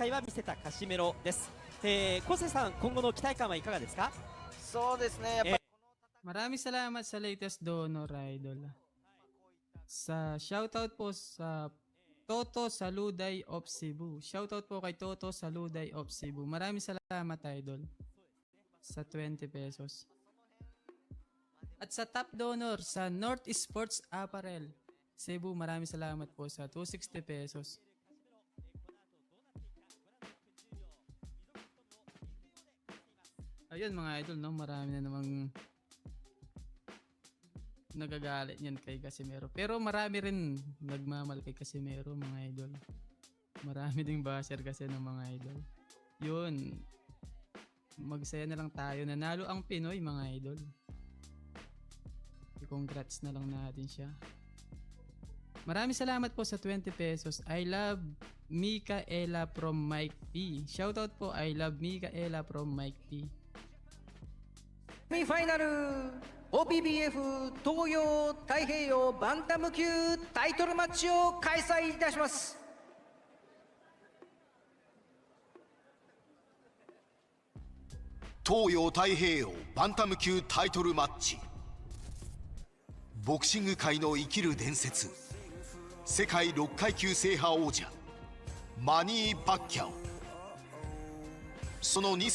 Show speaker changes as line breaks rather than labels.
会は見せたカシメロです。コセさん、今後の期待感はいかがですか？
そうですね、やっぱり
Maraming salamat sa latest donor, Idol. Sa shoutout po sa Toto Saluday of Cebu. Shoutout po kay Toto Saluday of Cebu. Maraming salamat, Idol. Sa 20 pesos. At sa top donor sa North Sports Apparel Cebu, maraming salamat po sa 260 pesos. Ayun mga idol, no, marami na namang nagagalit yan kay Casimero. Pero marami rin nagmamahal kay Casimero, mga idol. Marami ding basher kasi ng mga idol. Yun, magsaya na lang tayo. Nanalo ang Pinoy, mga idol. I-congrats na lang natin siya. Maraming salamat po sa 20 pesos. I love Mikaela from Mike P. Shoutout po, I love Mikaela from Mike P.
セミファイナル OPBF 東洋太平洋バンタム級タイトルマッチを開催いたします。
東洋太平洋バンタム級タイトルマッチ。ボクシング界の生きる伝説、世界6階級制覇王者マニー・パッキャオ、その2世